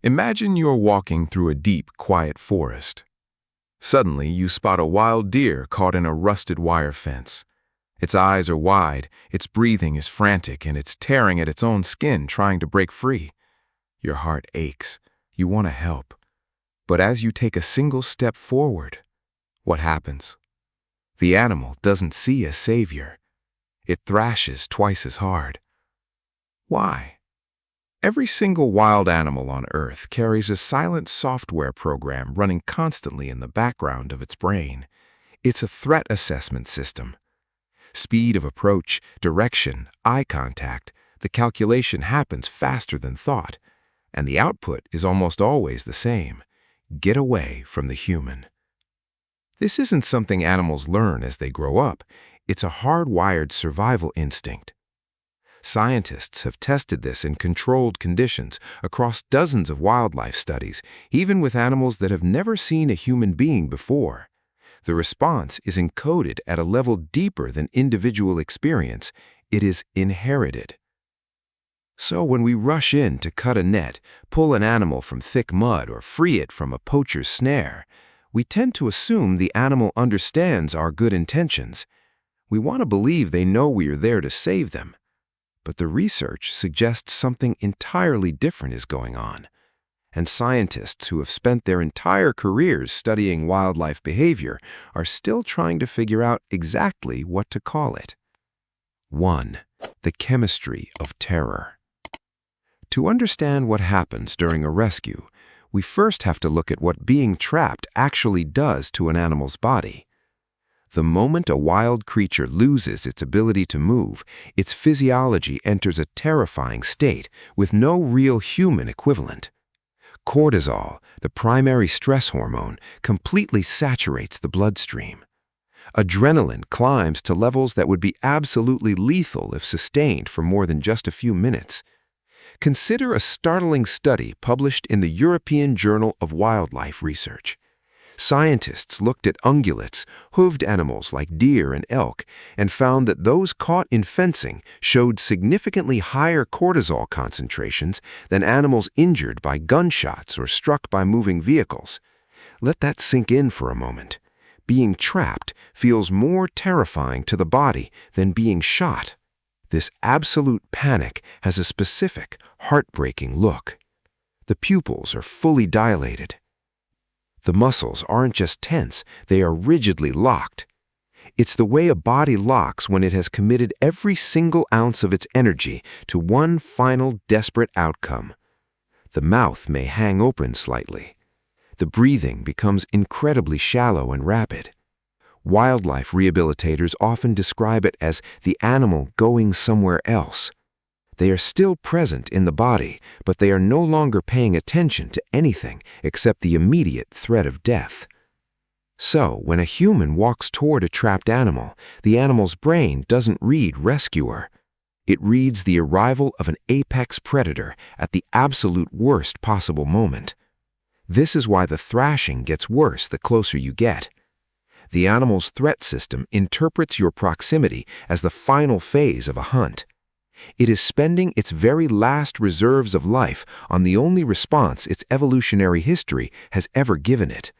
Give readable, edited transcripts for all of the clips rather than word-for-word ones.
Imagine you're walking through a deep, quiet forest. Suddenly, you spot a wild deer caught in a rusted wire fence. Its eyes are wide, its breathing is frantic, and it's tearing at its own skin trying to break free. Your heart aches. You want to help. But as you take a single step forward, what happens? The animal doesn't see a savior. It thrashes twice as hard. Why? Every single wild animal on Earth carries a silent software program running constantly in the background of its brain. It's a threat assessment system. Speed of approach, direction, eye contact, the calculation happens faster than thought, and the output is almost always the same. Get away from the human. This isn't something animals learn as they grow up. It's a hardwired survival instinct. Scientists have tested this in controlled conditions across dozens of wildlife studies, even with animals that have never seen a human being before. The response is encoded at a level deeper than individual experience. It is inherited. So when we rush in to cut a net, pull an animal from thick mud, or free it from a poacher's snare, we tend to assume the animal understands our good intentions. We want to believe they know we are there to save them. But the research suggests something entirely different is going on. And scientists who have spent their entire careers studying wildlife behavior are still trying to figure out exactly what to call it. 1. The chemistry of terror. To understand what happens during a rescue, we first have to look at what being trapped actually does to an animal's body. The moment a wild creature loses its ability to move, its physiology enters a terrifying state with no real human equivalent. Cortisol, the primary stress hormone, completely saturates the bloodstream. Adrenaline climbs to levels that would be absolutely lethal if sustained for more than just a few minutes. Consider a startling study published in the European Journal of Wildlife Research. Scientists looked at ungulates, hooved animals like deer and elk, and found that those caught in fencing showed significantly higher cortisol concentrations than animals injured by gunshots or struck by moving vehicles. Let that sink in for a moment. Being trapped feels more terrifying to the body than being shot. This absolute panic has a specific, heartbreaking look. The pupils are fully dilated. The muscles aren't just tense, they are rigidly locked. It's the way a body locks when it has committed every single ounce of its energy to one final desperate outcome. The mouth may hang open slightly. The breathing becomes incredibly shallow and rapid. Wildlife rehabilitators often describe it as the animal going somewhere else. They are still present in the body, but they are no longer paying attention to anything except the immediate threat of death. So, when a human walks toward a trapped animal, the animal's brain doesn't read rescuer. It reads the arrival of an apex predator at the absolute worst possible moment. This is why the thrashing gets worse the closer you get. The animal's threat system interprets your proximity as the final phase of a hunt. It is spending its very last reserves of life on the only response its evolutionary history has ever given it.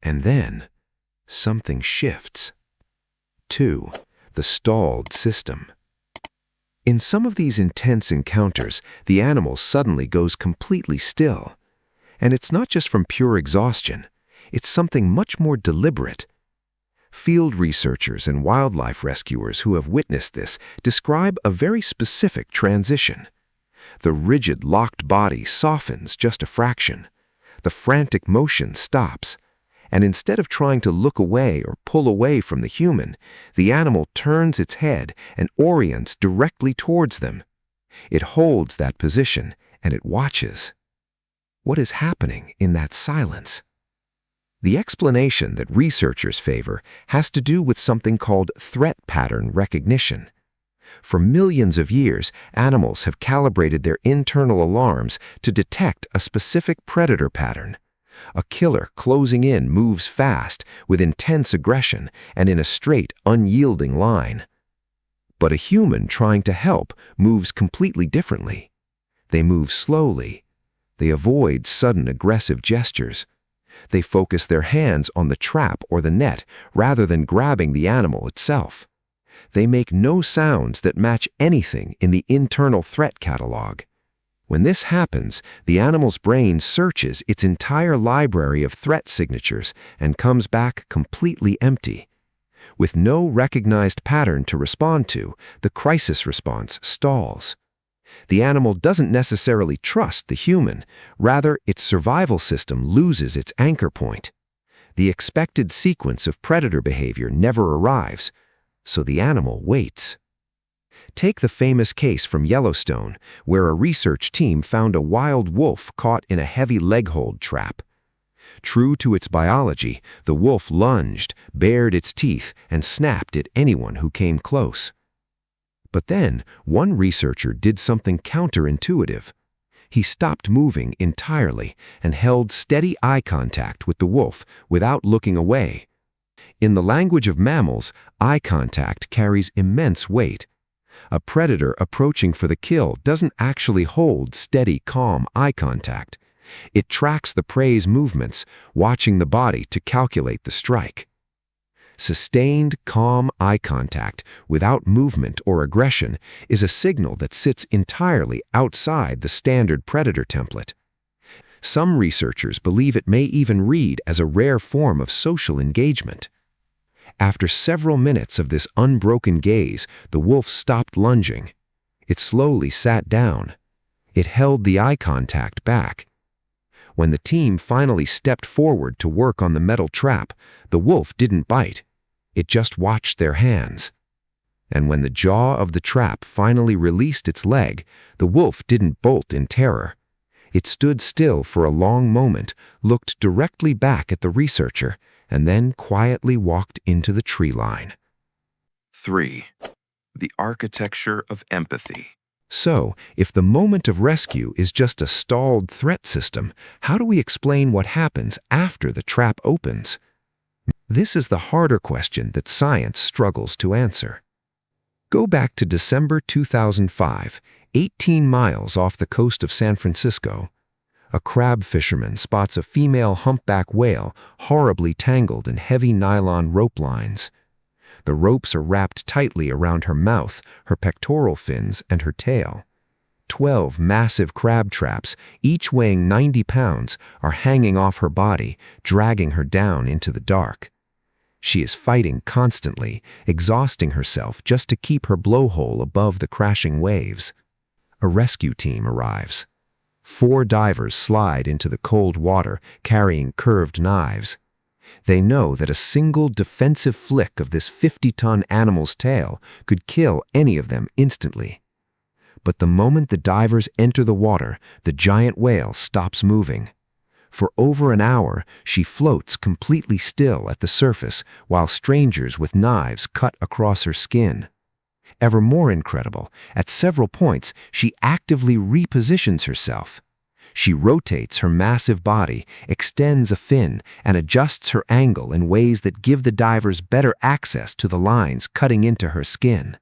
And then, something shifts. 2. The stalled system. In some of these intense encounters, the animal suddenly goes completely still. And it's not just from pure exhaustion. It's something much more deliberate. Field researchers and wildlife rescuers who have witnessed this describe a very specific transition. The rigid, locked body softens just a fraction. The frantic motion stops. And instead of trying to look away or pull away from the human, the animal turns its head and orients directly towards them. It holds that position and it watches. What is happening in that silence? The explanation that researchers favor has to do with something called threat pattern recognition. For millions of years, animals have calibrated their internal alarms to detect a specific predator pattern. A killer closing in moves fast, with intense aggression, and in a straight, unyielding line. But a human trying to help moves completely differently. They move slowly. They avoid sudden aggressive gestures. They focus their hands on the trap or the net rather than grabbing the animal itself. They make no sounds that match anything in the internal threat catalog. When this happens, the animal's brain searches its entire library of threat signatures and comes back completely empty. With no recognized pattern to respond to, the crisis response stalls. The animal doesn't necessarily trust the human, rather its survival system loses its anchor point. The expected sequence of predator behavior never arrives, so the animal waits. Take the famous case from Yellowstone, where a research team found a wild wolf caught in a heavy leg-hold trap. True to its biology, the wolf lunged, bared its teeth, and snapped at anyone who came close. But then, one researcher did something counterintuitive. He stopped moving entirely and held steady eye contact with the wolf without looking away. In the language of mammals, eye contact carries immense weight. A predator approaching for the kill doesn't actually hold steady, calm eye contact. It tracks the prey's movements, watching the body to calculate the strike. Sustained, calm eye contact without movement or aggression is a signal that sits entirely outside the standard predator template. Some researchers believe it may even read as a rare form of social engagement. After several minutes of this unbroken gaze, the wolf stopped lunging. It slowly sat down. It held the eye contact back. When the team finally stepped forward to work on the metal trap, the wolf didn't bite. It just watched their hands. And when the jaw of the trap finally released its leg, the wolf didn't bolt in terror. It stood still for a long moment, looked directly back at the researcher, and then quietly walked into the tree line. 3. The architecture of empathy. So, if the moment of rescue is just a stalled threat system, how do we explain what happens after the trap opens? This is the harder question that science struggles to answer. Go back to December 2005, 18 miles off the coast of San Francisco. A crab fisherman spots a female humpback whale horribly tangled in heavy nylon rope lines. The ropes are wrapped tightly around her mouth, her pectoral fins, and her tail. 12 massive crab traps, each weighing 90 pounds, are hanging off her body, dragging her down into the dark. She is fighting constantly, exhausting herself just to keep her blowhole above the crashing waves. A rescue team arrives. 4 divers slide into the cold water, carrying curved knives. They know that a single defensive flick of this 50-ton animal's tail could kill any of them instantly. But the moment the divers enter the water, the giant whale stops moving. For over an hour, she floats completely still at the surface while strangers with knives cut across her skin. Ever more incredible, at several points, she actively repositions herself. She rotates her massive body, extends a fin, and adjusts her angle in ways that give the divers better access to the lines cutting into her skin.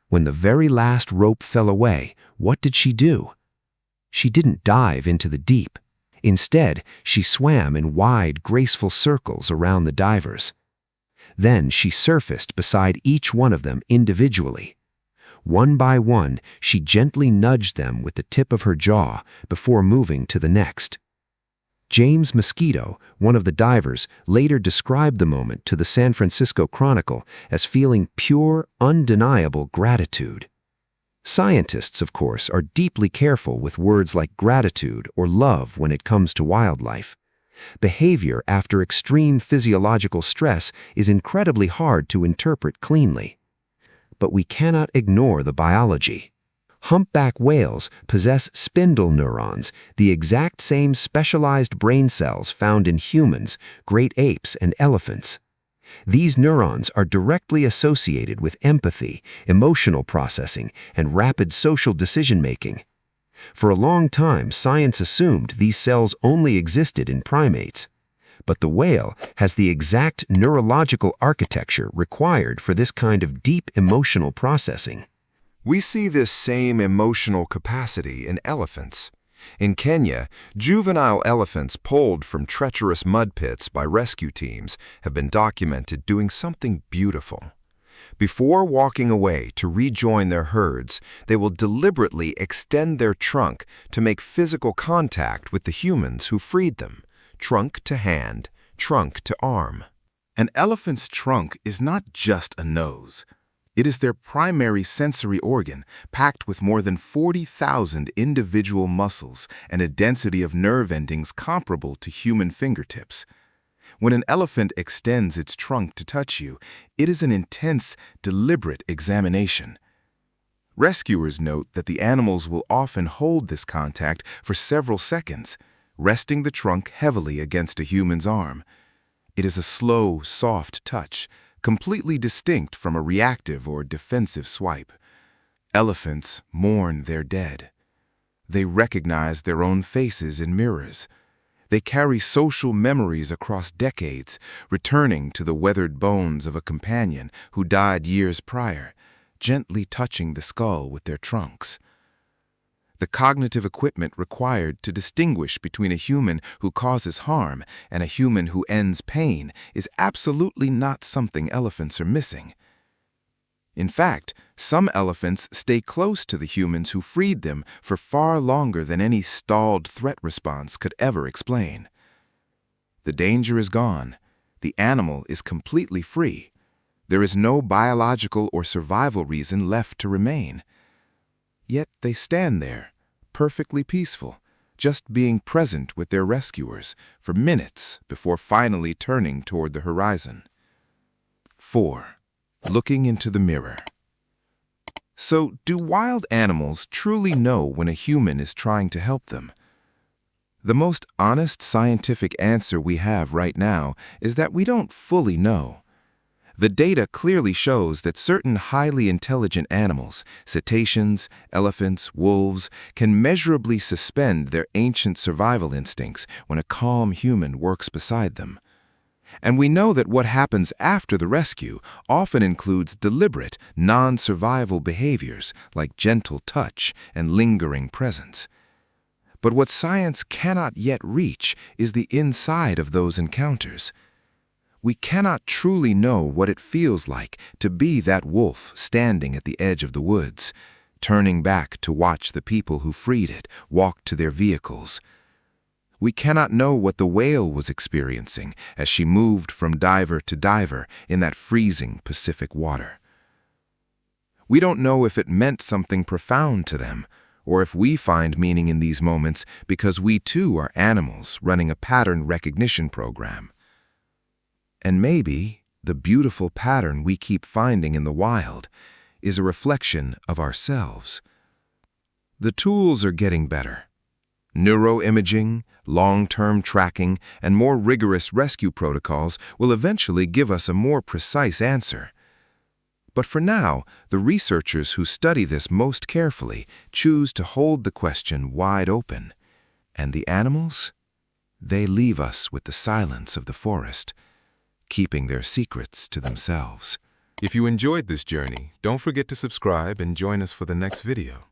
When the very last rope fell away, what did she do? She didn't dive into the deep. Instead, she swam in wide, graceful circles around the divers. Then she surfaced beside each one of them individually. One by one, she gently nudged them with the tip of her jaw before moving to the next. James Mosquito, one of the divers, later described the moment to the San Francisco Chronicle as feeling pure, undeniable gratitude. Scientists, of course, are deeply careful with words like gratitude or love when it comes to wildlife. Behavior after extreme physiological stress is incredibly hard to interpret cleanly. But we cannot ignore the biology. Humpback whales possess spindle neurons, the exact same specialized brain cells found in humans, great apes, and elephants. These neurons are directly associated with empathy, emotional processing, and rapid social decision-making. For a long time, science assumed these cells only existed in primates. But the whale has the exact neurological architecture required for this kind of deep emotional processing. We see this same emotional capacity in elephants. In Kenya, juvenile elephants pulled from treacherous mud pits by rescue teams have been documented doing something beautiful. Before walking away to rejoin their herds, they will deliberately extend their trunk to make physical contact with the humans who freed them, trunk to hand, trunk to arm. An elephant's trunk is not just a nose. It is their primary sensory organ, packed with more than 40,000 individual muscles and a density of nerve endings comparable to human fingertips. When an elephant extends its trunk to touch you, it is an intense, deliberate examination. Rescuers note that the animals will often hold this contact for several seconds, resting the trunk heavily against a human's arm. It is a slow, soft touch, completely distinct from a reactive or defensive swipe. Elephants mourn their dead. They recognize their own faces in mirrors. They carry social memories across decades, returning to the weathered bones of a companion who died years prior, gently touching the skull with their trunks. The cognitive equipment required to distinguish between a human who causes harm and a human who ends pain is absolutely not something elephants are missing. In fact, some elephants stay close to the humans who freed them for far longer than any stalled threat response could ever explain. The danger is gone. The animal is completely free. There is no biological or survival reason left to remain. Yet they stand there, perfectly peaceful, just being present with their rescuers for minutes before finally turning toward the horizon. 4. Looking into the mirror. So, do wild animals truly know when a human is trying to help them? The most honest scientific answer we have right now is that we don't fully know. The data clearly shows that certain highly intelligent animals, cetaceans, elephants, wolves, can measurably suspend their ancient survival instincts when a calm human works beside them. And we know that what happens after the rescue often includes deliberate, non-survival behaviors like gentle touch and lingering presence. But what science cannot yet reach is the inside of those encounters. We cannot truly know what it feels like to be that wolf standing at the edge of the woods, turning back to watch the people who freed it walk to their vehicles. We cannot know what the whale was experiencing as she moved from diver to diver in that freezing Pacific water. We don't know if it meant something profound to them, or if we find meaning in these moments because we too are animals running a pattern recognition program. And maybe the beautiful pattern we keep finding in the wild is a reflection of ourselves. The tools are getting better. Neuroimaging, long-term tracking, and more rigorous rescue protocols will eventually give us a more precise answer. But for now, the researchers who study this most carefully choose to hold the question wide open. And the animals? They leave us with the silence of the forest, keeping their secrets to themselves. If you enjoyed this journey, don't forget to subscribe and join us for the next video.